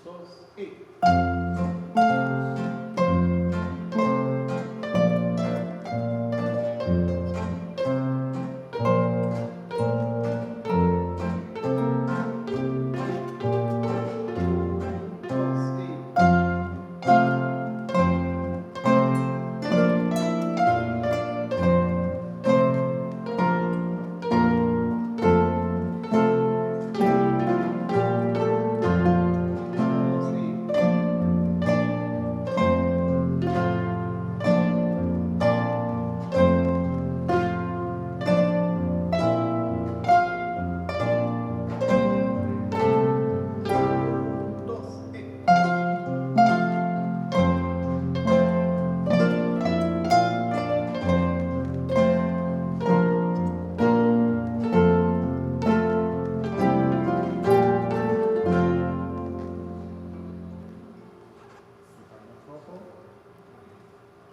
2 y...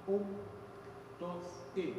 Un, dos y...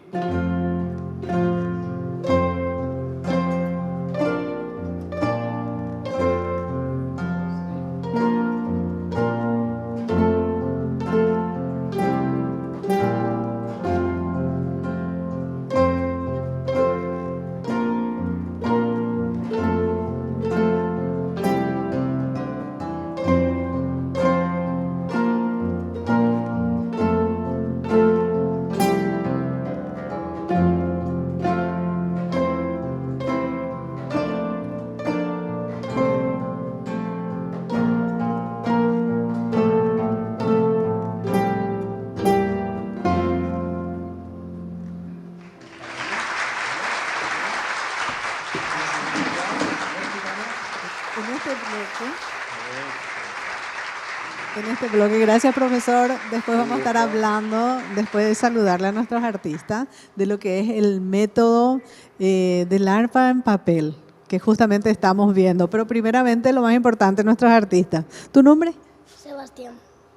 En este bloque, gracias profesor. Después vamos a estar hablando, después de saludarle a nuestros artistas, de lo que es el método del arpa en papel, que justamente estamos viendo. Pero primeramente lo más importante, nuestros artistas. ¿Tu nombre? Sebastián.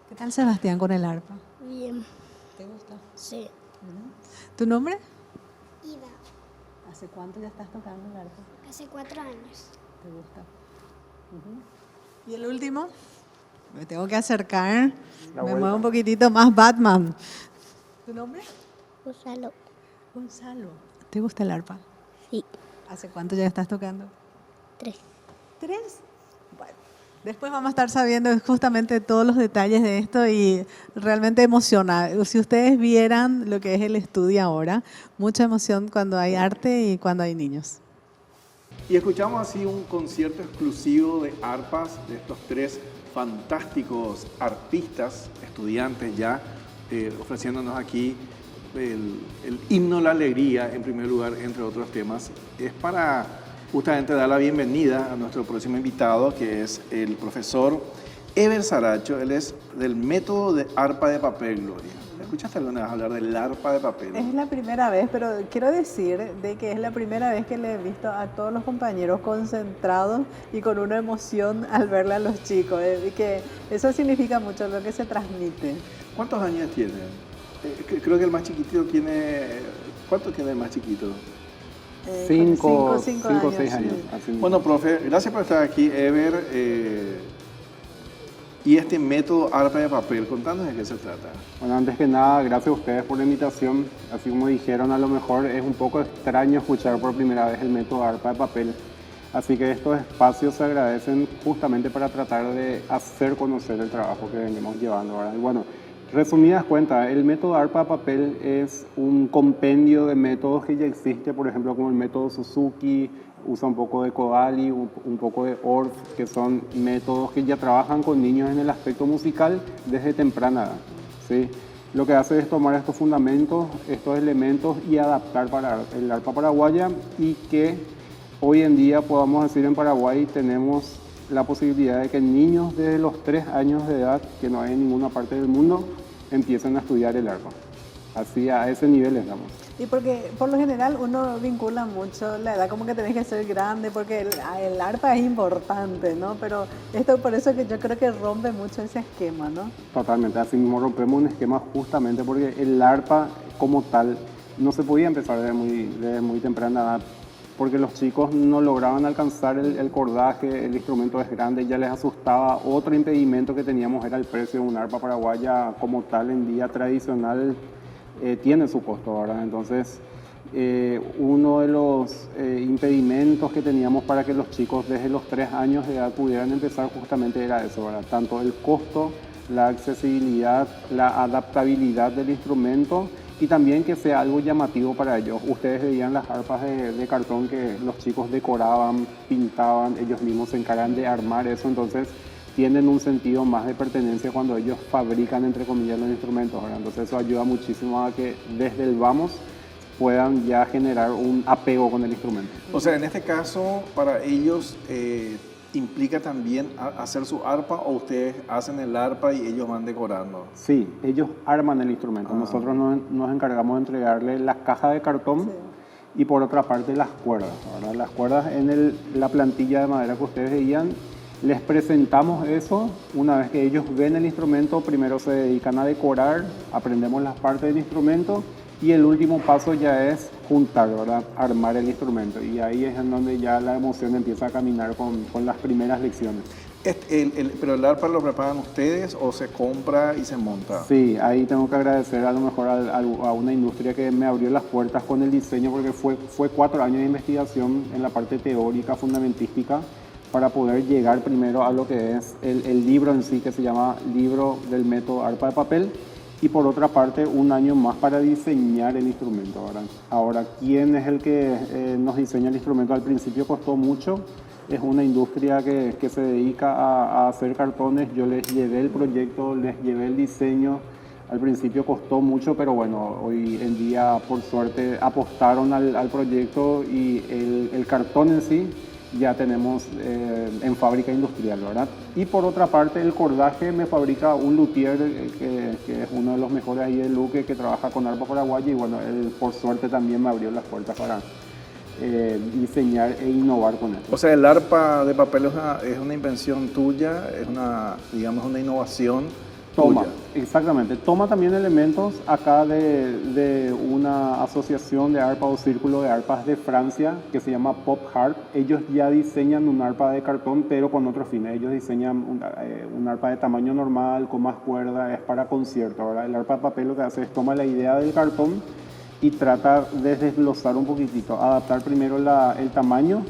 ¿Qué tal Sebastián con el arpa? Bien. ¿Te gusta? Sí. ¿Tu nombre? Ida. ¿Hace cuánto ya estás tocando el arpa? Hace 4 años. ¿Te gusta? ¿Y el último? Me tengo que acercar. Me muevo un poquitito más Batman. ¿Tu nombre? Gonzalo. Gonzalo. ¿Te gusta el arpa? Sí. ¿Hace cuánto ya estás tocando? 3. 3. Bueno, después vamos a estar sabiendo justamente todos los detalles de esto y realmente emociona. Si ustedes vieran lo que es el estudio ahora, mucha emoción cuando hay arte y cuando hay niños. Y escuchamos así un concierto exclusivo de arpas de estos 3 fantásticos artistas, estudiantes ya, ofreciéndonos aquí el himno a la alegría, en primer lugar, entre otros temas. Es para justamente dar la bienvenida a nuestro próximo invitado, que es el profesor Ever Saracho. Él es del método de arpa de papel, Gloria. ¿Escuchaste alguna vez hablar del arpa de papel? Es la primera vez, pero quiero decir de que es la primera vez que le he visto a todos los compañeros concentrados y con una emoción al verle a los chicos. Y que eso significa mucho lo que se transmite. ¿Cuántos años tiene? Creo que el más chiquitito tiene... ¿Cuánto tiene el más chiquito? 5 o años, 6 años. sí. Así. Bueno, profe, gracias por estar aquí, Ever. Y este método arpa de papel, contanos de qué se trata. Bueno, antes que nada, gracias a ustedes por la invitación. Así como dijeron, a lo mejor es un poco extraño escuchar por primera vez el método arpa de papel. Así que estos espacios se agradecen justamente para tratar de hacer conocer el trabajo que venimos llevando ahora. Y bueno, resumidas cuentas, el método arpa de papel es un compendio de métodos que ya existe, por ejemplo, como el método Suzuki, usa un poco de Kodály, un poco de Orff, que son métodos que ya trabajan con niños en el aspecto musical desde temprana edad, ¿sí? Lo que hace es tomar estos fundamentos, estos elementos y adaptar para el arpa paraguaya, y que hoy en día podamos decir en Paraguay tenemos la posibilidad de que niños desde los 3 años de edad, que no hay en ninguna parte del mundo, empiecen a estudiar el arpa. Así, a ese nivel estamos. Y porque por lo general uno vincula mucho la edad, como que tenés que ser grande, porque el arpa es importante, ¿no? Pero esto por eso que yo creo que rompe mucho ese esquema, ¿no? Totalmente, así mismo rompemos un esquema justamente porque el arpa como tal no se podía empezar desde muy temprana edad porque los chicos no lograban alcanzar el cordaje, el instrumento es grande, ya les asustaba. Otro impedimento que teníamos era el precio de un arpa paraguaya como tal en día tradicional tiene su costo, ¿verdad? Entonces, uno de los impedimentos que teníamos para que los chicos desde los 3 años de edad pudieran empezar justamente era eso, ¿verdad? Tanto el costo, la accesibilidad, la adaptabilidad del instrumento y también que sea algo llamativo para ellos. Ustedes veían las arpas de cartón que los chicos decoraban, pintaban, ellos mismos se encargan de armar eso, entonces tienen un sentido más de pertenencia cuando ellos fabrican, entre comillas, los instrumentos, ¿verdad? Entonces eso ayuda muchísimo a que desde el vamos puedan ya generar un apego con el instrumento. O sea, en este caso, para ellos implica también hacer su arpa o ustedes hacen el arpa y ellos van decorando. Sí, ellos arman el instrumento. Nosotros nos encargamos de entregarle la caja de cartón y por otra parte las cuerdas, ¿verdad? Las cuerdas en la plantilla de madera que ustedes veían, les presentamos eso. Una vez que ellos ven el instrumento, primero se dedican a decorar, aprendemos las partes del instrumento y el último paso ya es juntar, ¿verdad? Armar el instrumento. Y ahí es en donde ya la emoción empieza a caminar con las primeras lecciones. ¿Pero el arpa lo preparan ustedes o se compra y se monta? Sí, ahí tengo que agradecer a lo mejor a una industria que me abrió las puertas con el diseño, porque fue 4 años de investigación en la parte teórica, fundamentística, para poder llegar primero a lo que es el libro en sí, que se llama Libro del Método Arpa de Papel, y por otra parte 1 año más para diseñar el instrumento, ¿verdad? Ahora, ¿quién es el que nos diseña el instrumento? Al principio costó mucho, es una industria que se dedica a hacer cartones. Yo les llevé el proyecto, les llevé el diseño. Al principio costó mucho, pero bueno, hoy en día por suerte apostaron al proyecto y el cartón en sí ya tenemos en fábrica industrial, ¿verdad? Y por otra parte, el cordaje me fabrica un luthier que es uno de los mejores ahí de Luque, que trabaja con arpa paraguaya, y bueno, él por suerte también me abrió las puertas para diseñar e innovar con esto. O sea, el arpa de papel es una invención tuya, es digamos, una innovación Toma, tuya. exactamente. Toma también elementos acá de una asociación de arpa o círculo de arpas de Francia que se llama Pop Harp. Ellos ya diseñan un arpa de cartón, pero con otros fines. Ellos diseñan un arpa de tamaño normal, con más cuerda, es para concierto, ¿verdad? El arpa de papel lo que hace es toma la idea del cartón y trata de desglosar un poquitito, adaptar primero el tamaño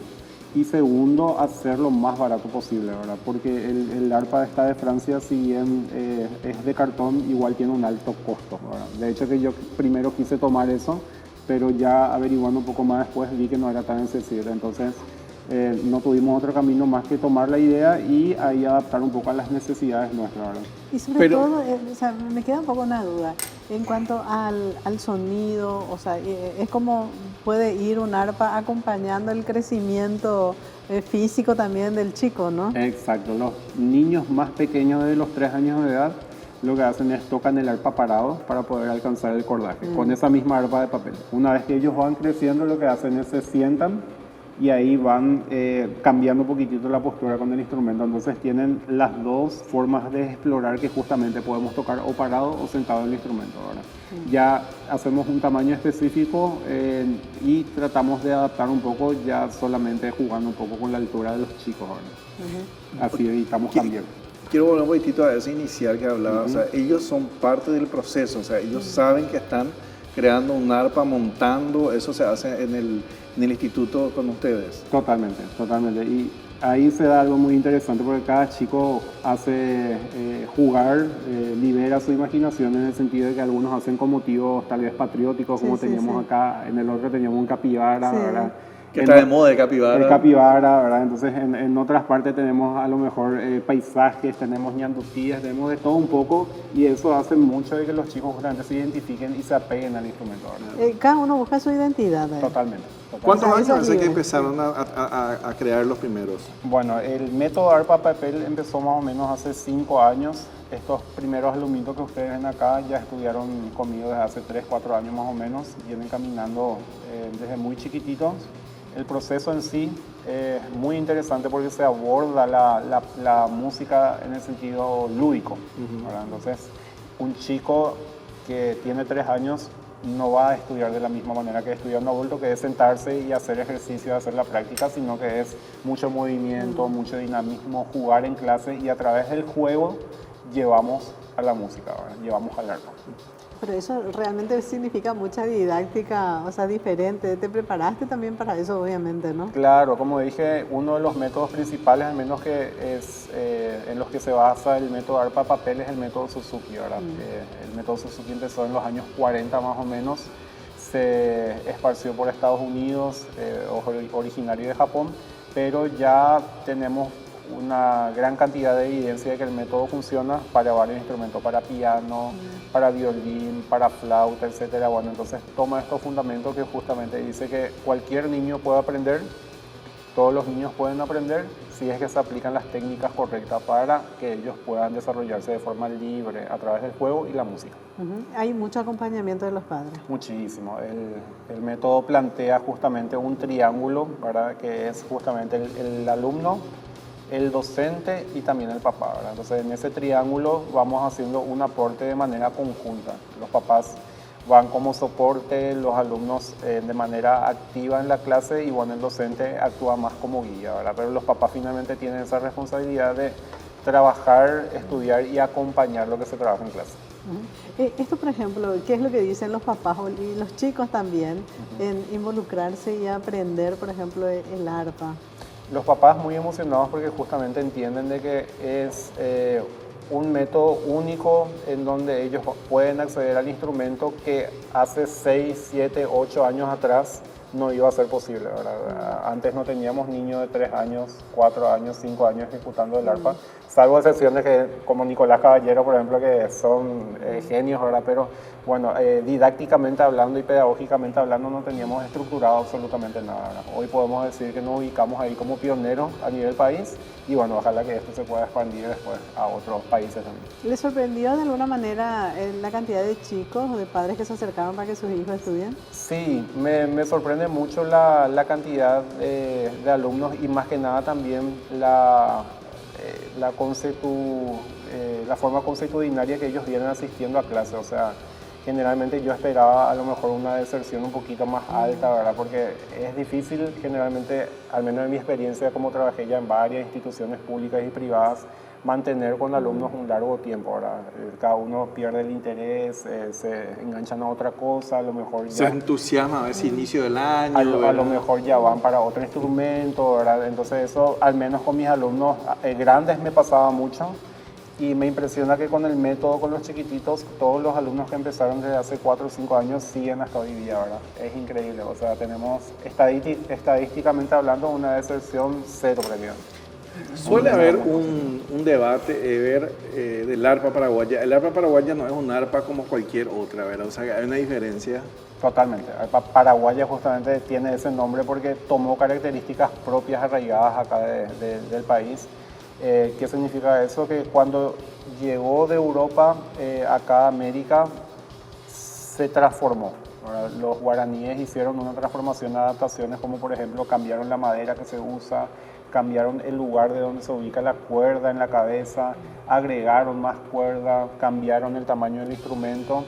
y segundo, hacer lo más barato posible, ¿verdad? Porque el arpa esta de Francia, si bien es de cartón, igual tiene un alto costo, ¿verdad? De hecho que yo primero quise tomar eso, pero ya averiguando un poco más después vi que no era tan accesible, entonces no tuvimos otro camino más que tomar la idea y ahí adaptar un poco a las necesidades nuestras, ¿verdad? Y sobre todo, o sea, me queda un poco una duda en cuanto al sonido, o sea, es como puede ir un arpa acompañando el crecimiento físico también del chico, ¿no? Exacto, los niños más pequeños de los 3 años de edad lo que hacen es tocan el arpa parado para poder alcanzar el cordaje, con esa misma arpa de papel. Una vez que ellos van creciendo, lo que hacen es se sientan y ahí van cambiando un poquitito la postura con el instrumento. Entonces tienen las dos formas de explorar que justamente podemos tocar o parado o sentado en el instrumento, ¿verdad? Ya hacemos un tamaño específico y tratamos de adaptar un poco ya solamente jugando un poco con la altura de los chicos, ¿verdad? Así evitamos cambiar. Quiero volver un poquitito a ese inicial que hablaba. O sea, ellos son parte del proceso, o sea, ellos saben que están creando un arpa, montando, eso se hace en el instituto con ustedes. Totalmente, totalmente. Y ahí se da algo muy interesante porque cada chico hace jugar, libera su imaginación en el sentido de que algunos hacen con motivos tal vez patrióticos, como teníamos acá, en el otro teníamos un capibara, ¿verdad? Que está de moda el capibara. El capibara, ¿verdad? Entonces en otras partes tenemos a lo mejor paisajes, tenemos ñandutías, tenemos de todo un poco y eso hace mucho de que los chicos justamente se identifiquen y se apeguen al instrumento, ¿verdad? Cada uno busca su identidad. Totalmente. ¿Cuántos años eso hace es que empezaron a crear los primeros? Bueno, el método arpa papel empezó más o menos hace 5 años. Estos primeros alumnitos que ustedes ven acá ya estudiaron conmigo desde hace 3, 4 años más o menos. Vienen caminando desde muy chiquititos. El proceso en sí es muy interesante porque se aborda la música en el sentido lúdico, ¿verdad? Entonces, un chico que tiene 3 años no va a estudiar de la misma manera que estudia un adulto, que es sentarse y hacer ejercicio, hacer la práctica, sino que es mucho movimiento, mucho dinamismo, jugar en clase y a través del juego llevamos a la música, ¿verdad? Llevamos al arpa. Pero eso realmente significa mucha didáctica, o sea, diferente. Te preparaste también para eso, obviamente, ¿no? Claro, como dije, uno de los métodos principales, al menos que es en los que se basa el método arpa papel, es el método Suzuki, ¿verdad? El método Suzuki empezó en los años 40 más o menos, se esparció por Estados Unidos, originario de Japón, pero ya tenemos una gran cantidad de evidencia de que el método funciona para varios instrumentos, para piano, para violín, para flauta, etc. Bueno, entonces toma estos fundamentos que justamente dice que cualquier niño puede aprender, todos los niños pueden aprender, si es que se aplican las técnicas correctas para que ellos puedan desarrollarse de forma libre a través del juego y la música. Hay mucho acompañamiento de los padres. Muchísimo. El método plantea justamente un triángulo, ¿verdad? Que es justamente el alumno, el docente y también el papá, ¿verdad? Entonces en ese triángulo vamos haciendo un aporte de manera conjunta. Los papás van como soporte, los alumnos de manera activa en la clase y bueno, el docente actúa más como guía, ¿verdad? Pero los papás finalmente tienen esa responsabilidad de trabajar, estudiar y acompañar lo que se trabaja en clase. Esto, por ejemplo, ¿qué es lo que dicen los papás y los chicos también en involucrarse y aprender, por ejemplo, el arpa? Los papás muy emocionados porque justamente entienden de que es un método único en donde ellos pueden acceder al instrumento que hace 6, 7, 8 años atrás no iba a ser posible, ¿verdad? Antes no teníamos niños de 3 años, 4 años, 5 años ejecutando el arpa, salvo excepciones que, como Nicolás Caballero, por ejemplo, que son genios, ¿verdad? Pero bueno, didácticamente hablando y pedagógicamente hablando no teníamos estructurado absolutamente nada, ¿verdad? Hoy podemos decir que nos ubicamos ahí como pioneros a nivel país y bueno, ojalá que esto se pueda expandir después a otros países también. ¿Les sorprendió de alguna manera la cantidad de chicos o de padres que se acercaron para que sus hijos estudien? Sí, me sorprende mucho la cantidad de alumnos y más que nada también la forma consuetudinaria que ellos vienen asistiendo a clase. O sea, generalmente yo esperaba a lo mejor una deserción un poquito más alta, ¿verdad? Porque es difícil generalmente, al menos en mi experiencia como trabajé ya en varias instituciones públicas y privadas, mantener con alumnos un largo tiempo, ¿verdad? Cada uno pierde el interés, se enganchan a otra cosa, a lo mejor ya... Se entusiasma a veces inicio del año. A lo mejor ya van para otro instrumento, ¿verdad? Entonces eso, al menos con mis alumnos grandes me pasaba mucho y me impresiona que con el método, con los chiquititos, todos los alumnos que empezaron desde hace 4 o 5 años siguen hasta hoy día, ¿verdad? Es increíble, o sea, tenemos estadísticamente hablando una deserción cero premio. Suele haber un debate del arpa paraguaya. El arpa paraguaya no es un arpa como cualquier otra, ¿verdad? O sea, hay una diferencia. Totalmente. Arpa paraguaya justamente tiene ese nombre porque tomó características propias arraigadas acá del país. ¿Qué significa eso? Que cuando llegó de Europa acá a América se transformó, ¿verdad? Los guaraníes hicieron una transformación, adaptaciones como por ejemplo cambiaron la madera que se usa, cambiaron el lugar de donde se ubica la cuerda en la cabeza, agregaron más cuerda, cambiaron el tamaño del instrumento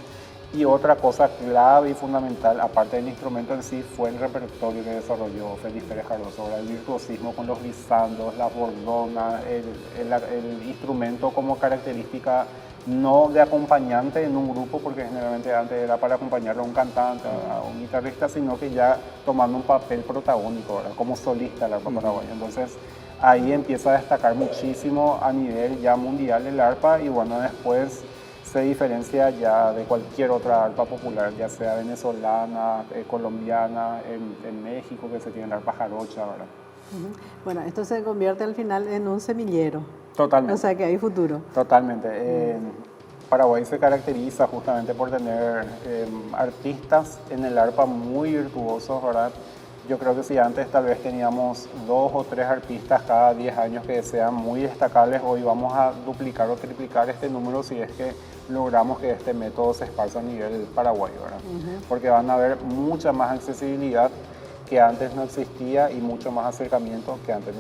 y otra cosa clave y fundamental, aparte del instrumento en sí, fue el repertorio que desarrolló Félix Pérez Jaroso, el virtuosismo con los lisandos, las bordonas, el instrumento como característica no de acompañante en un grupo, porque generalmente antes era para acompañarlo a un cantante, a un guitarrista, sino que ya tomando un papel protagónico, ¿verdad? Como solista el arpa paraguaya. Entonces ahí empieza a destacar muchísimo a nivel ya mundial el arpa y bueno, después se diferencia ya de cualquier otra arpa popular, ya sea venezolana, colombiana, en México que se tiene el arpa jarocha, ¿verdad? Bueno, esto se convierte al final en un semillero. Totalmente. O sea que hay futuro. Totalmente. Paraguay se caracteriza justamente por tener artistas en el arpa muy virtuosos, ¿verdad? Yo creo que si antes tal vez teníamos 2 o 3 arpistas cada 10 años que sean muy destacables, hoy vamos a duplicar o triplicar este número si es que logramos que este método se esparza a nivel paraguayo, ¿verdad? Porque van a haber mucha más accesibilidad que antes no existía y mucho más acercamiento que antes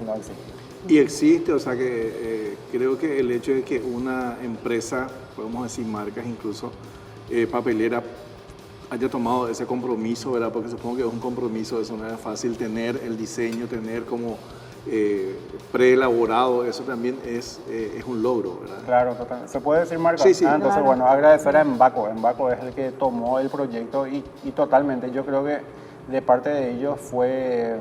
no existía. Y existe, o sea que creo que el hecho de que una empresa, podemos decir marcas incluso, papelera, haya tomado ese compromiso, ¿verdad? Porque supongo que es un compromiso, eso no es fácil, tener el diseño, tener como preelaborado, eso también es un logro, ¿verdad? Claro, total. ¿Se puede decir marca? Sí, sí. Entonces, Claro. bueno, agradecer a Embaco. Embaco es el que tomó el proyecto y totalmente, yo creo que de parte de ellos fue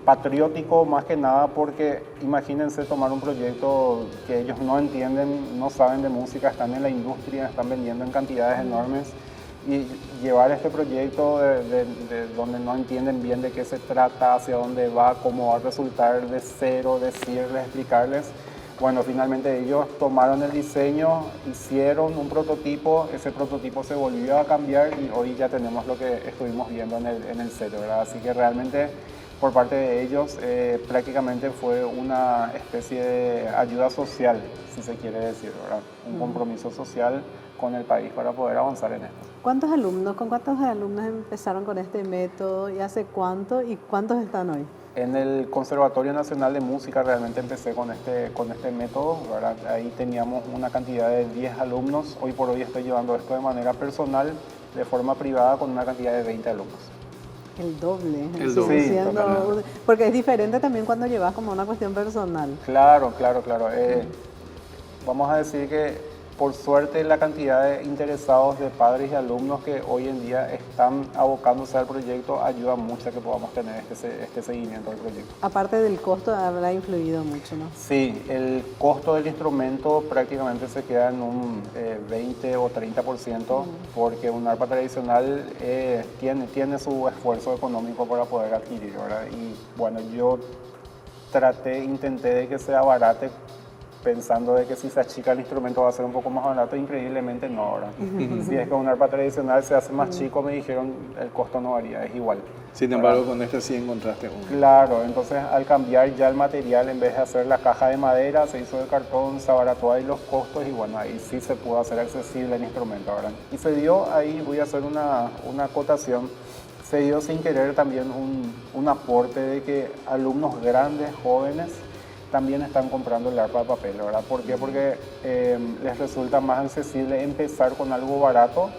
patriótico más que nada porque imagínense tomar un proyecto que ellos no entienden, no saben de música, están en la industria, están vendiendo en cantidades enormes y llevar este proyecto de donde no entienden bien de qué se trata, hacia dónde va, cómo va a resultar de cero, decirles, explicarles. Bueno, finalmente ellos tomaron el diseño, hicieron un prototipo, ese prototipo se volvió a cambiar y hoy ya tenemos lo que estuvimos viendo en el set, ¿verdad? Así que realmente por parte de ellos prácticamente fue una especie de ayuda social, si se quiere decir, ¿verdad? Un compromiso social con el país para poder avanzar en esto. ¿Con cuántos alumnos empezaron con este método y hace cuánto y cuántos están hoy? En el Conservatorio Nacional de Música realmente empecé con este método, ¿verdad? Ahí teníamos una cantidad de 10 alumnos. Hoy por hoy estoy llevando esto de manera personal, de forma privada, con una cantidad de 20 alumnos. El doble. El doble. Sigue Sí, siendo- totalmente. porque es diferente también cuando llevas como una cuestión personal. Claro. Vamos a decir que por suerte la cantidad de interesados de padres y alumnos que hoy en día están abocándose al proyecto ayuda mucho a que podamos tener este seguimiento del proyecto. Aparte del costo, habrá influido mucho, ¿no? Sí, el costo del instrumento prácticamente se queda en un 20 o 30%, porque un arpa tradicional tiene su esfuerzo económico para poder adquirir, ¿verdad? Y bueno, yo intenté de que sea barato, pensando de que si se achica el instrumento va a ser un poco más barato, increíblemente no, ¿verdad? Si es que un arpa tradicional se hace más chico, me dijeron, el costo no varía, es igual. Sin embargo, con este sí encontraste uno. Claro, entonces al cambiar ya el material, en vez de hacer la caja de madera, se hizo de cartón, se abarató ahí los costos y bueno, ahí sí se pudo hacer accesible el instrumento, ¿verdad? Y se dio ahí, voy a hacer una acotación, se dio sin querer también un aporte de que alumnos grandes, jóvenes, también están comprando el arpa de papel, ¿verdad? ¿Por qué? Porque les resulta más accesible empezar con algo barato,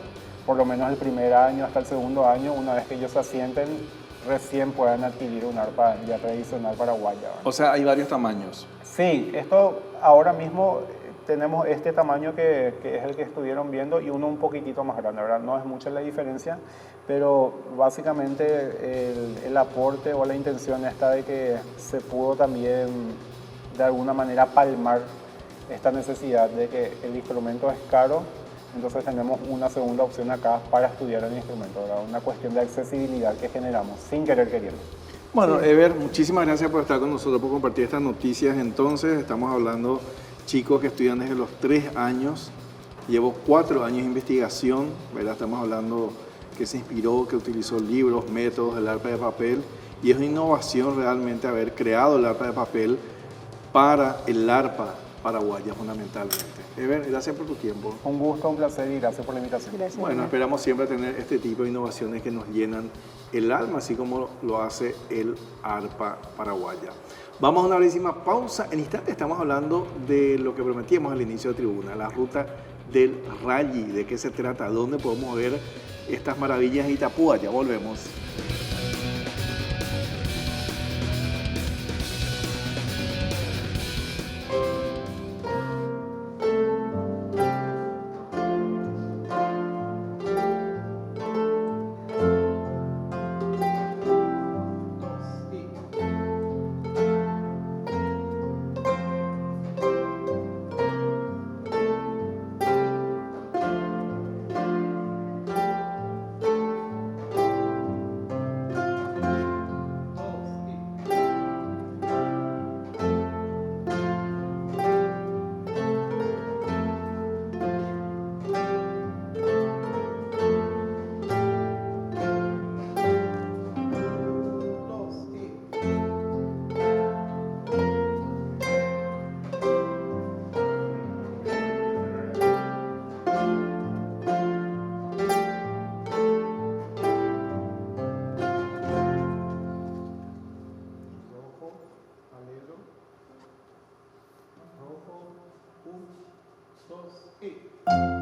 por lo menos el primer año hasta el segundo año, una vez que ellos se asienten, recién puedan adquirir un arpa ya tradicional paraguaya, ¿verdad? O sea, hay varios tamaños. Sí, esto ahora mismo tenemos este tamaño que es el que estuvieron viendo y uno un poquitito más grande, ¿verdad? No es mucha la diferencia, pero básicamente el aporte o la intención está de que se pudo también de alguna manera palmar esta necesidad de que el instrumento es caro, entonces tenemos una segunda opción acá para estudiar el instrumento, ¿verdad? Una cuestión de accesibilidad que generamos sin querer queriendo. Bueno, Ever, muchísimas gracias por estar con nosotros, por compartir estas noticias. Entonces, estamos hablando chicos que estudian desde los 3 años. Llevo 4 años de investigación, ¿verdad? Estamos hablando que se inspiró, que utilizó libros, métodos del arpa de papel. Y es una innovación realmente haber creado el arpa de papel para el arpa paraguaya fundamentalmente. Ever, gracias por tu tiempo. Un gusto, un placer y gracias por la invitación. Gracias. Bueno, esperamos siempre tener este tipo de innovaciones que nos llenan el alma, así como lo hace el arpa paraguaya. Vamos a una brevísima pausa. En instante estamos hablando de lo que prometíamos al inicio de tribuna, la ruta del Rally. ¿De qué se trata? ¿Dónde podemos ver estas maravillas de Itapúa? Ya volvemos. Rojo, 1, 2 y...